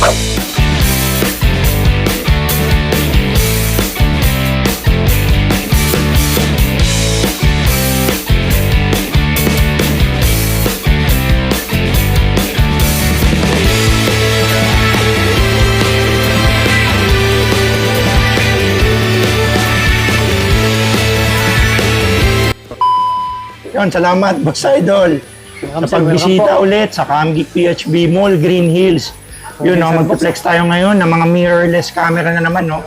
Yun, salamat, Boss Idol. Sa pagbisita ulit sa Camgeek PHB Mall, Green Hills. Yun, no, magpa-flex tayo ngayon ng mga mirrorless camera na naman, no.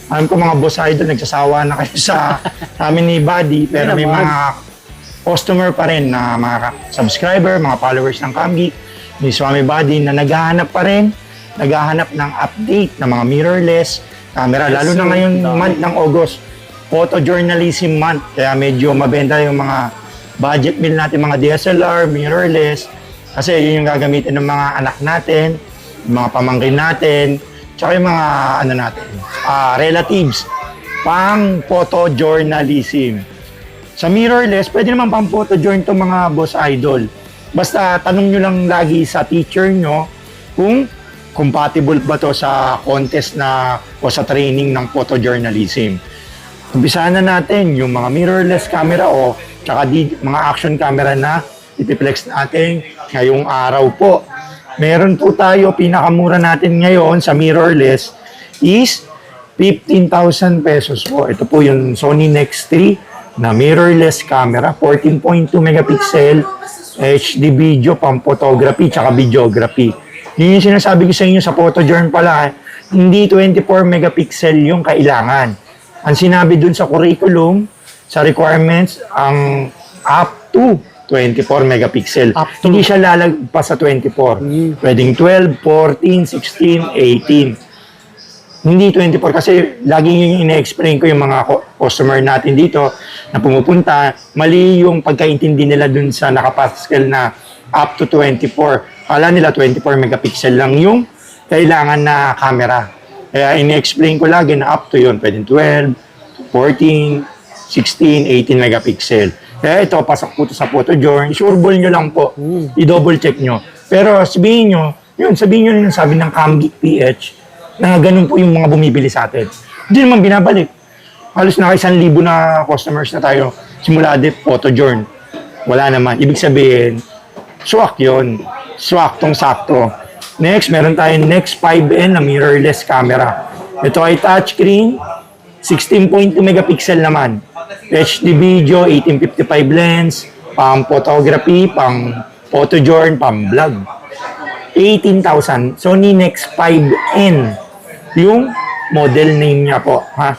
Alam ko mga Boss Idol, nagsasawa na kayo sa amin ni Buddy, pero may mga customer pa rin na mga subscriber, mga followers ng Camgeek, ni Swami Buddy na naghahanap pa rin, naghahanap ng update ng mga mirrorless camera, lalo na ngayon month ng August, photojournalism month, kaya medyo mabenta yung mga budget meal natin, mga DSLR, mirrorless, kasi yun yung gagamitin ng mga anak natin, yung mga pamangkin natin, tsaka yung mga ano natin, relatives, pang photojournalism. Sa mirrorless, pwede naman pang photojourn to mga Boss Idol. Basta tanong nyo lang lagi sa teacher nyo kung compatible ba to sa contest na o sa training ng photojournalism. Umpisahan na natin yung mga mirrorless camera o tsaka mga action camera na ipiplex natin ngayong araw po. Meron po tayo, pinakamura natin ngayon sa mirrorless is 15,000 pesos po. Ito po yung Sony Nex 3 na mirrorless camera, 14.2 megapixel, HD video, pang photography, tsaka videography. Yun yung sinasabi ko sa inyo sa PhotoJourn pala, hindi 24 megapixel yung kailangan. Ang sinabi dun sa curriculum, sa requirements, ang up to 24 megapixel. Hindi siya lalagpas sa 24. Pwedeng 12, 14, 16, 18. Hindi 24 kasi lagi yung ine-explain ko yung mga customer natin dito na pumupunta, mali yung pagkaintindi nila dun sa nakapascal na up to 24. Kala nila 24 megapixel lang yung kailangan na camera. Kaya ine-explain ko lagi na up to yun. Pwedeng 12, 14, 16, 18 megapixel. Kaya ito, pasok po ito sa PhotoJourn. Sureball nyo lang po. I-double check nyo. Pero sabihin nyo, sabihin nyo rin yung sabi ng Camgeek PH na ganun po yung mga bumibili sa atin. Hindi naman binabalik. Halos na 1,000 na customers na tayo. Simula di PhotoJourn. Wala naman. Ibig sabihin, swak yun. Swak tong sakto. Next, meron tayong Nex 5N na mirrorless camera. Ito ay touchscreen, 16.2 megapixel naman. HD video, 1855 lens, pang photography, pang PhotoJourn, pang vlog. 18,000. Sony Nex 5N. Yung model name niya po. Ha?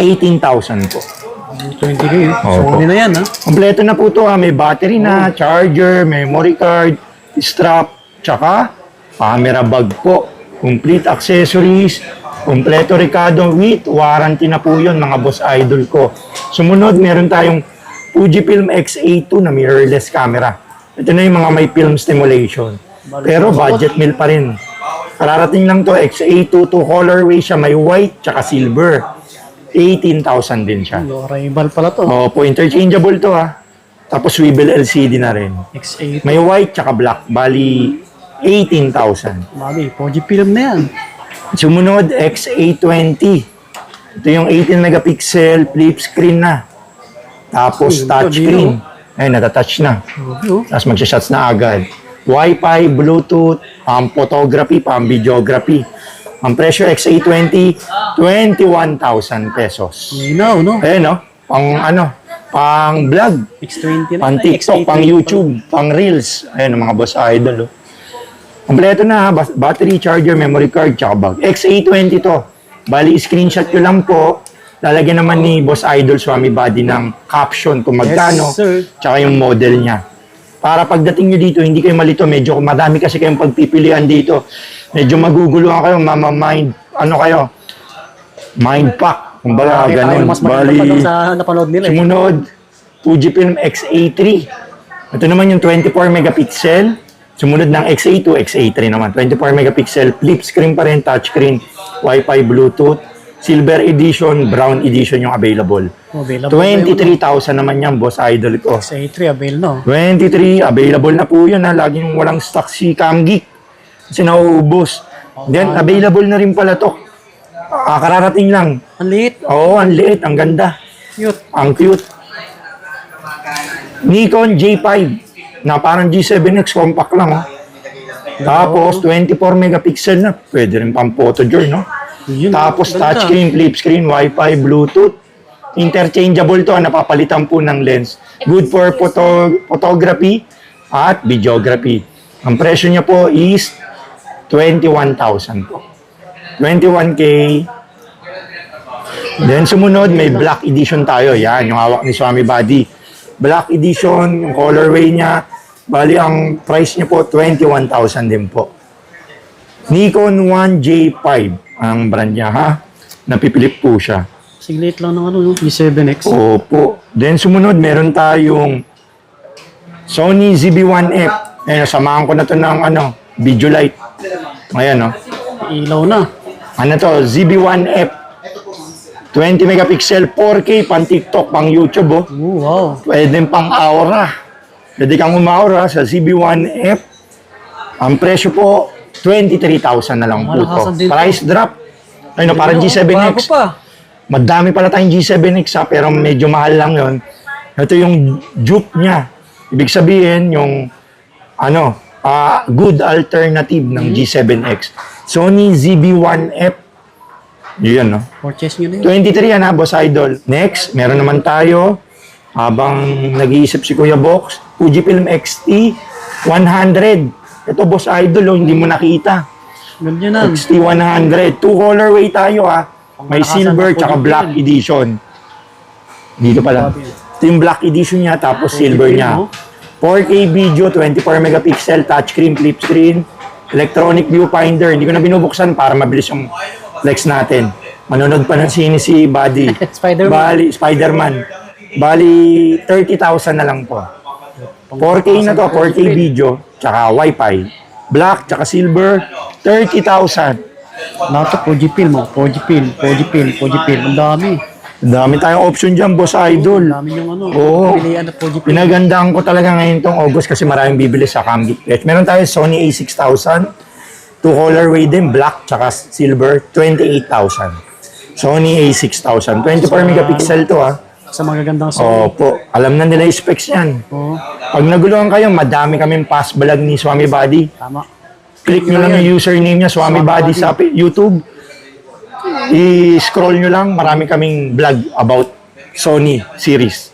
18,000 po. 20K. Sony na yan, ha? Kompleto na po ito. May battery na, charger, memory card, strap, tsaka camera bag po. Complete accessories, kompleto Ricardo with warranty na po yun mga Boss Idol ko. Sumunod, meron tayong Fujifilm X-A2 na mirrorless camera. Ito na yung mga may film stimulation. Pero budget meal pa rin. Kararating lang to, X-A2 to colorway siya, may white tsaka silver. 18,000 din siya. Rival pala to. Opo, interchangeable to ha. Tapos swivel LCD na rin. X8. May white tsaka black. Bali, 18,000. Mami, Fujifilm na yan. Sumunod, X820. Ito yung 18 megapixel flip screen na. Tapos touchscreen. Ayun, natatouch na. Tapos magsha-shots na agad. Wi-Fi, Bluetooth, photography, videography. Ang presyo X820, 21,000 pesos. Linaw, no? Ayun, no? Pang vlog, X20 na. pang TikTok, pang YouTube, pang Reels. Ayun, mga Boss Idol, oh. Kompleto na, battery, charger, memory card, tsaka bag. X820 to. Bali, screenshot ko lang po. Lalagyan naman ni Boss Idol Swami Buddy ng caption kung magkano, tsaka yung model niya. Para pagdating nyo dito, hindi kayo malito. Medyo madami kasi kayong pagpipilian dito. Medyo maguguluhan kayo, mind pack. Kumbaga, ganun. Bali, sa napanood nila. sumunod, Fujifilm X-A3. Ito naman yung 24 megapixel. Sumunod ng X-A2, X-A3 naman. 24 megapixel, flip screen pa rin, touchscreen, Wi-Fi, Bluetooth, silver edition, brown edition yung available. 23,000 naman yan, Boss Idol ko. X-A3 avail, no? 23, available na po yun ha. Laging walang stock si Camgeek. Kasi nauubos. Then, available na rin pala to. Kararating lang. Ang liit. Oo, ang liit, ang ganda. Cute. Ang cute. Nikon J5 na parang G7X compact lang. Oh. Tapos, 24 megapixel na. Pwede rin pang photo journey, no? Yun, Tapos, ganda. touchscreen, flip screen, Wi-Fi, Bluetooth. Interchangeable to, napapalitan po ng lens. Good for photography at videography. Ang presyo niya po is 21,000 po. 21K. Then sumunod, may black edition tayo. Yan, yung hawak ni Swami Body. Black edition, yung colorway niya. Bali, ang price niya po, 21,000 din po. Nikon 1J5 ang brand niya, ha? Napipilip po siya. Siglit lang ng ano, yung G7X. Opo. Then sumunod, meron tayong Sony ZV-1F. Ayun, samahan ko na to ng video light. Ayan, no? Ilaw na. Ano to? ZV-1F. 20 megapixel, 4K, pang TikTok, pang YouTube, oh. Oh, wow. Pwede pang aura. Pwede kang umaura sa ZV-1F. Ang presyo po, 23,000 na lang po to. Malakasan din to. Price drop. Ayun, parang Bago G7X. pa. Madami pala tayong G7X, ha, pero medyo mahal lang yon. Ito yung dupe niya. Ibig sabihin, yung good alternative ng G7X. Sony ZV-1F. Yun, no? Purchase nyo na yun. 23 yan, ha, Boss Idol. Next, meron naman tayo, habang nag-iisip si Kuya Box, Fujifilm X-T 100. Ito, Boss Idol, oh, hindi mo nakita. Ganyan na. X-T 100. Two colorway tayo, ha. May Malakasan silver ng tsaka Fujifilm. black edition. Dito pala. Ito yung black edition niya, tapos silver Fujifilm, niya. oh. 4K video, 24 megapixel, touchscreen, flip screen, electronic viewfinder. Hindi ko na binubuksan para mabilis yung flex natin. Manonood pa ng sine si Buddy. Spider-Man. Spider-Man. Bali, 30,000 na lang po. 4K na to, 4K video, tsaka Wi-Fi. Black, tsaka silver, 30,000. Lahat to Fujifilm, oh. Fujifilm. Ang dami. Ang dami tayong option dyan, Boss Idol. Ang dami yung Oo. pilihan na Fujifilm. Pinagandaan ko talaga ngayon tong August kasi maraming bibili sa Camgit Fetch. Meron tayo Sony A6000, two colorway din, black tsaka silver, 28,000. Sony A6000, 24 megapixel to, ha. Sa magagandang song. Opo, alam na nila yung specs yan. Oo. Pag naguluhan kayo, madami kaming pass balag ni Swami Body. Tama. Click nyo lang yung username niya, Swami Body sa YouTube. I-scroll nyo lang, marami kaming vlog about Sony series.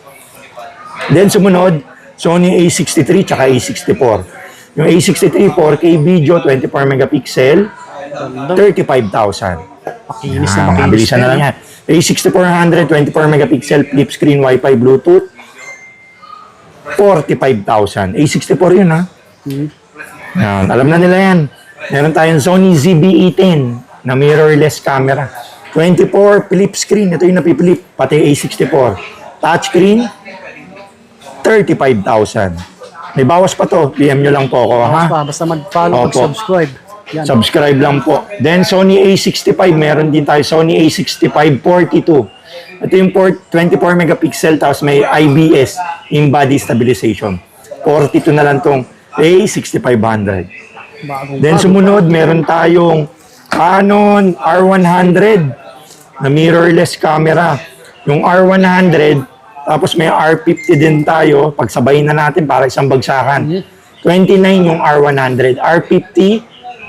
Then sumunod, Sony A63 tsaka A64. Yung A63, 4K video, 24 megapixel, 35,000. Makinis na Ah, makinis. mabilisan na lang yan. A6400, 24 megapixel, flip screen, Wi-Fi, Bluetooth, 45,000. A64 yun, ha? Yan, alam na nila yan. Meron tayong Sony ZV-E10 na mirrorless camera. 24 flip screen. Ito yung napipilip. Pati A64. Touchscreen, 35,000. May bawas pa to. PM nyo lang po ako, ha? Basta mag-follow, Opo. mag-subscribe. Yan. Subscribe lang po. Then Sony A65, meron din tayo Sony A65 42. Ito yung 24 megapixel tapos may IBS, in body stabilization. 42 na lang tong A6500. Then sumunod, meron tayong Canon R100 na mirrorless camera. Yung R100, tapos may R50 din tayo. Pagsabayin na natin para isang bagsakan. 29 yung R100. R50,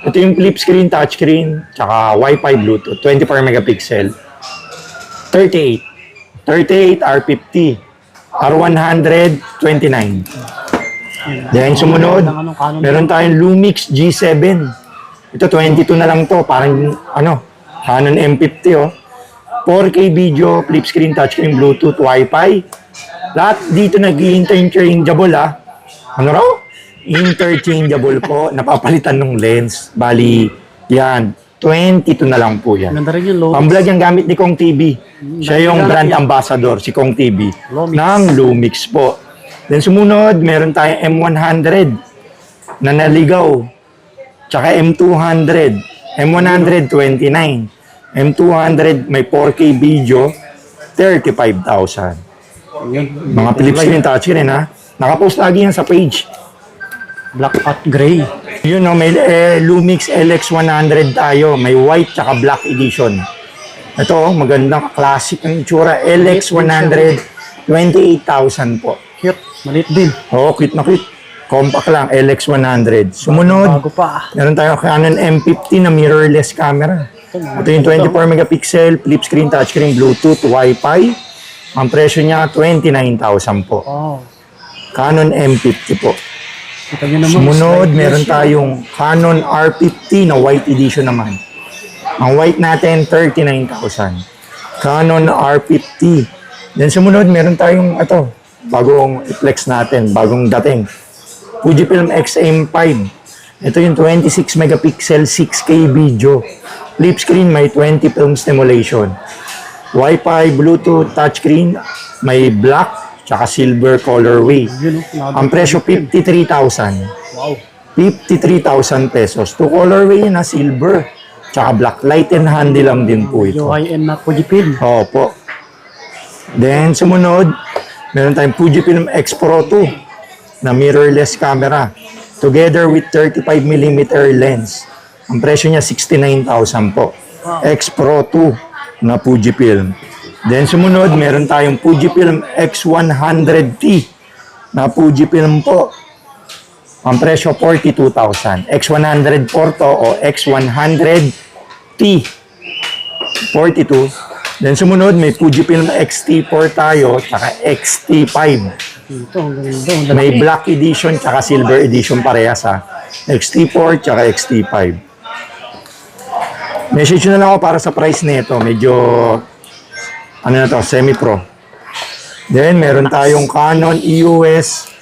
ito yung flip screen, touchscreen, tsaka Wi-Fi, Bluetooth. 24 megapixel. 38. 38, R50. R100, 29. Then sumunod, meron tayong Lumix G7. Ito 22 na lang to, parang Canon M50 oh. 4K video, flip screen, touchscreen, Bluetooth, Wi-Fi. Lahat dito nag-interchangeable ah. Ano raw? Interchangeable po, napapalitan ng lens. Bali, yan, 22 na lang po yan. Ganda rin yung Lumix. Ang vlog yung gamit ni Kong TV. Siya yung brand ambassador, si Kong TV. Lumix. Ng Lumix po. Then sumunod, meron tayong M100 na naligaw. Tsaka M200. M100, 29. M200, may 4K video, 35,000. Yun. Mga flip screen, touchscreen ha. Nakapost lagi yan sa page. Black at gray. Yun no, may Lumix LX100 tayo. May white tsaka black edition. Ito, magandang classic ang itsura. LX100, 28,000 po. Cute. Maliit din. Oo, cute na cute. Compact lang, LX100. Sumunod, Bago pa. meron tayong Canon M50 na mirrorless camera. Ito yung 24 megapixel, flip screen, touchscreen, Bluetooth, Wi-Fi. Ang presyo niya, 29,000 po. Wow. Canon M50 po. Kita nyo naman. Sumunod, slide meron glass yun. tayong Canon R50 na white edition naman. Ang white natin, 39,000. Canon R50. Then sumunod, meron tayong bagong i-flex natin, bagong dating. Fujifilm X-M5. Ito yung 26 megapixel 6K video. Flip screen, may 20 film stimulation. Wi-Fi, Bluetooth, touchscreen, may black, tsaka silver colorway. Yun, oh. Ang presyo, 53,000. Wow. 53,000 pesos. Two colorway na silver. Tsaka black. Light and handy lang din po ito. Yung high-end na Fujifilm. Opo. Then, sumunod, meron tayong Fujifilm X Pro 2 na mirrorless camera. Together with 35mm lens. Ang presyo niya, 69,000 po. X Pro 2 na Fujifilm. Then, sumunod, meron tayong Fujifilm X100T na Fujifilm po. Ang presyo, 42,000. X100 Porto o X100T. 42. Then sumunod, may Fujifilm X-T4 tayo, tsaka X-T5. Ito, ang ganda. Ang May lalaki. black edition, tsaka silver edition parehas ha. X-T4, tsaka X-T5. Message nyo na lang ako para sa price nito. Medyo, semi-pro. Then, meron tayong Canon EOS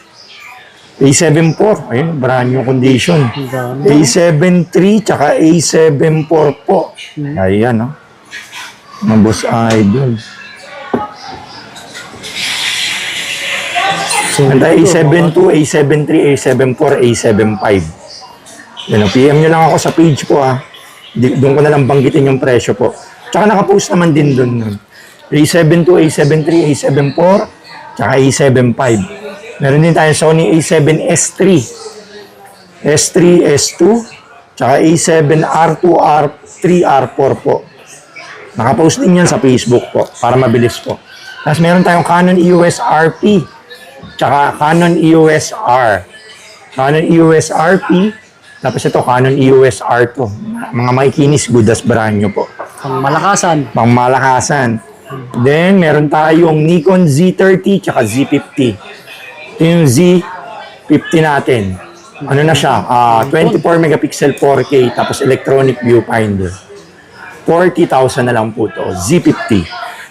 A7 IV. Ayun, brand new condition. Ang ganda. A7 III tsaka A7 IV po. Ayan, no? Mga boss idol. Ganda A7 II, A7 III, A7 IV, A7 V. Yan, PM nyo lang ako sa page po, ha. Doon ko na lang banggitin yung presyo po. Tsaka nakapost naman din doon. A7 II, A7 III, A7 IV, tsaka A7 V. Meron din tayong Sony A7S3, S3, S2, tsaka A7R2, R3, R4 po. Nakapost din yan sa Facebook po, para mabilis po. Tapos meron tayong Canon EOS RP, tsaka Canon EOS R. Canon EOS RP, tapos ito Canon EOS R2. Mga makikinis, good as brand nyo po. Ang malakasan. Pangmalakasan. Then, meron tayong Nikon Z30 tsaka Z50. Ito yung Z50 natin. Ano na siya? 24 megapixel 4K tapos electronic viewfinder. 40,000 na lang po to. Z50.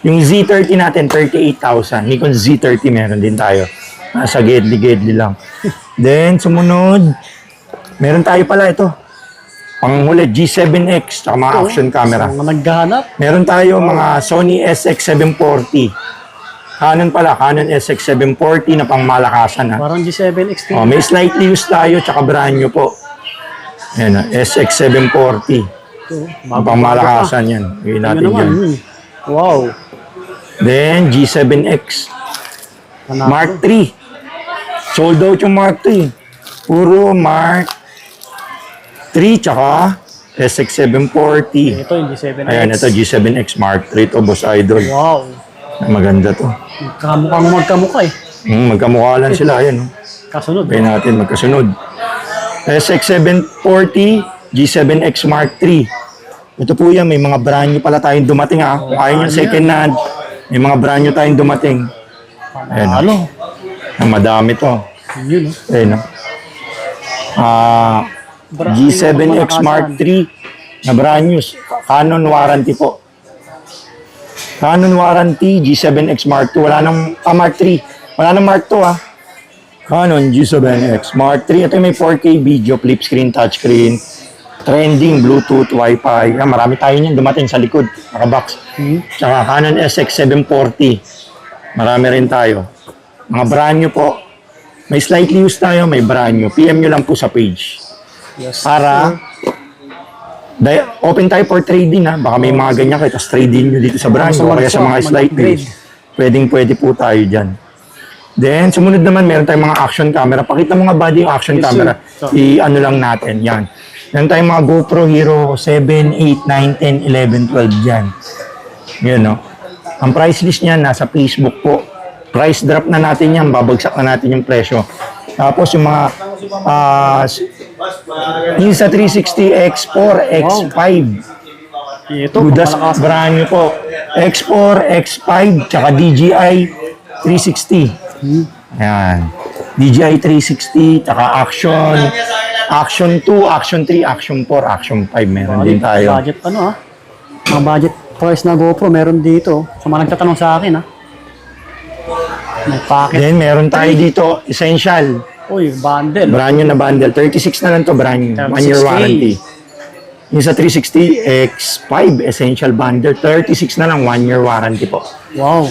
Yung Z30 natin, 38,000. Nikon Z30 meron din tayo. Nasa gedli-gedli lang. Then, sumunod, meron tayo pala ito. Panghuli, G7X tsaka mga action camera. Mga naghahanap. Meron tayo mga Sony SX740. Canon pala, Canon SX740 na pangmalakasan ha. Parang G7X. Oh, may slightly used tayo tsaka brand new po. Ayan, SX740. Pangmalakasan yan. Gawin natin naman. yan. Wow. Then, G7X. Mark III. Sold out yung Mark III. Puro Mark III tsaka SX740. Ito yung G7X. Ayan, ito G7X Mark III to, boss idol. Wow. Maganda to. Magkamukha eh. Magkamukha lang sila. Ayan. Kasunod. Kaya natin magkasunod. SX740, G7X Mark III. Ito po yan, may mga brand new pala tayong dumating ha. Kung ayaw nyo second hand, may mga brand new tayong dumating. Ayan. Ano? Madami to. Yun oh. Ayan. G7X Mark III na brand new. Canon warranty po. Canon warranty, G7X Mark II. Wala nang Mark III. Wala nang Mark II ha. Canon G7X Mark III. Ito may 4K video, flip screen, touchscreen, trending, Bluetooth, Wi-Fi. Yan, marami tayo niyan dumating sa likod. Nakabox. Tsaka Canon SX740. Marami rin tayo. Mga brand new po. May slightly used tayo, may brand new. PM nyo lang po sa page. Yes. Para open tayo for trading ha. Baka may mga ganyan kayo, tapos trading nyo dito sa brand o kaya sa mga slight deals. Pwede po tayo dyan. Then, sumunod naman, meron tayong mga action camera. Pakita mo nga buddy yung action Yes, camera. sir. I-ano lang natin, yan. Meron tayong mga GoPro Hero 7, 8, 9, 10, 11, 12 dyan. Yun, no? Ang price list niyan, nasa Facebook po. Price drop na natin yan, babagsak na natin yung presyo. Tapos yung mga Insta360 X4, X5. Ito, Dudas pangmalakas. brand new po. X4, X5, tsaka DJI 360. Ayan. DJI 360, tsaka Action 2, Action 3, Action 4, Action 5. Meron din tayo. Budget mga budget price na GoPro meron dito. Sa mga nagtatanong sa akin may packet. Then meron tayo dito, Essential. Uy, bundle. Brand new na bundle. 36 na lang to, brand new. 1 year 36K. warranty. Yung sa 360 X5 Essential Bundle, 36 na lang, 1 year warranty po. Wow.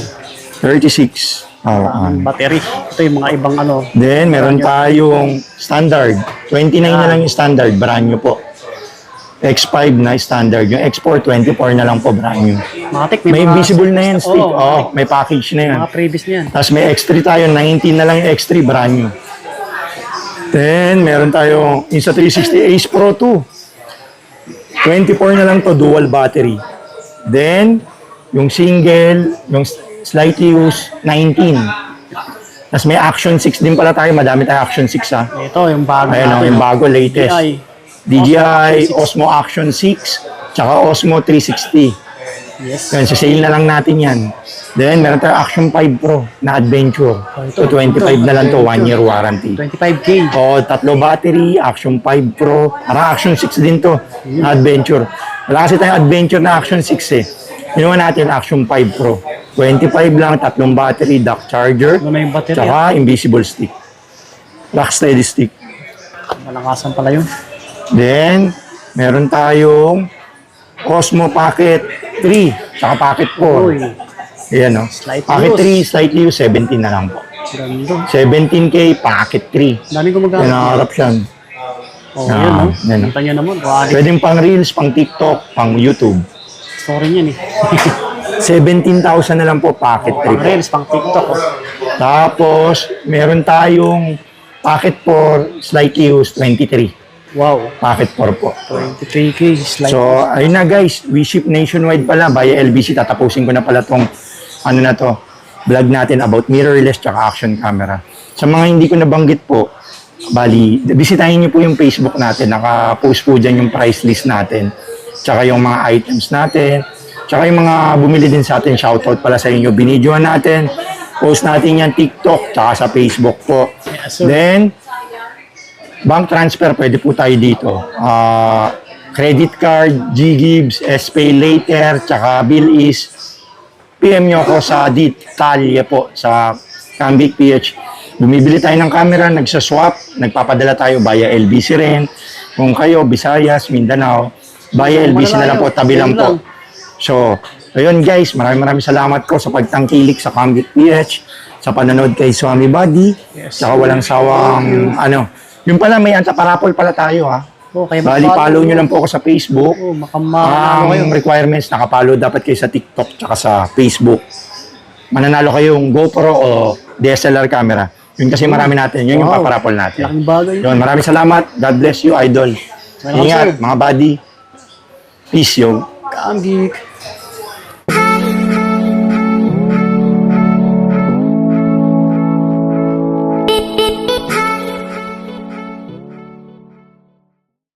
36. Battery. Ito yung mga ibang Then, meron tayong standard. 29 na lang yung standard, brand new po. X5 na standard. Yung X4, 24 na lang po, brand new. Matic, May mga- invisible na yan, stick. Oo, May package na yan. mga previous niyan. Tapos may X3 tayo, 19 na lang yung X3, brand new. Then, meron tayong Insta360 Ace Pro 2. 24 na lang to, dual battery. Then, yung single, yung slightly used, 19. Tapos may Action 6 din pala tayo. Madami tayo Action 6 ha. Ito, yung bago Ayun natin. yung bago, latest. DJI Osmo Osmo Action 6, tsaka Osmo 360. Yes. Yan, sale na lang natin yan. Then, meron tayo Action 5 Pro na Adventure. So, 25 na lang to, 1 year warranty. 25K. O, tatlo battery, Action 5 Pro. Parang Action 6 din to, na Adventure. Wala kasi tayong Adventure na Action 6 eh. Ginawa natin Action 5 Pro. 25 lang, tatlong battery, dock charger, Ano na yung battery? tsaka invisible stick. Rock steady stick. Malakasan pala yun. Then, meron tayong Osmo Pocket 3, tsaka Pocket 4. Uy, Ayan o. Slightly Pocket used. 3, slightly used, 17 na lang po. ganda. 17K, Pocket 3. Dami ko Yan magkakaroon. nakaharap siyan. Oh, yun, no? yan. Kita nyo naman. Quality Pwedeng pang Reels, pang TikTok, pang YouTube. story niyan 17,000 na lang po, Pocket 3 Pang po. Reels, pang TikTok. Tapos, meron tayong Pocket 4, slightly used, 23. Wow. Pocket 4 po. 23K. Slide. So, ayun na guys, we ship nationwide pala via LBC. Tatapusin ko na pala tong vlog natin about mirrorless tsaka action camera. Sa mga hindi ko nabanggit po, bali, bisitahin niyo po yung Facebook natin. Naka-post po dyan yung price list natin. Tsaka yung mga items natin. Tsaka yung mga bumili din sa atin, shoutout pala sa inyo. Binidyoan natin. Post natin yan TikTok tsaka sa Facebook po. Yes, sir. Then, bank transfer, pwede po tayo dito. Credit card, G-Gibbs, S-Pay Later, tsaka bill is PM nyo ako sa detalye po sa Cambic PH. Bumibili tayo ng camera, nagsaswap, nagpapadala tayo via LBC rin. Kung kayo, Visayas, Mindanao, via LBC na lang po, tabi lang po. So, ayun guys, maraming salamat ko sa pagtangkilik sa Cambic PH, sa panonood kay Swami Buddy, tsaka walang sawang, yung pala may antaparapol pala tayo ha. Okay, Bali, follow nyo lang po ako sa Facebook. Oh, makamahal kayo. Ang requirements, nakapollow dapat kayo sa TikTok tsaka sa Facebook. Mananalo kayong GoPro o DSLR camera. Yun kasi marami natin. Yun yung Wow. paparapol natin. Laking bagay. Yun, maraming salamat. God bless you, idol. Welcome, Ingat, sir. mga buddy. Peace, yo. Kambik.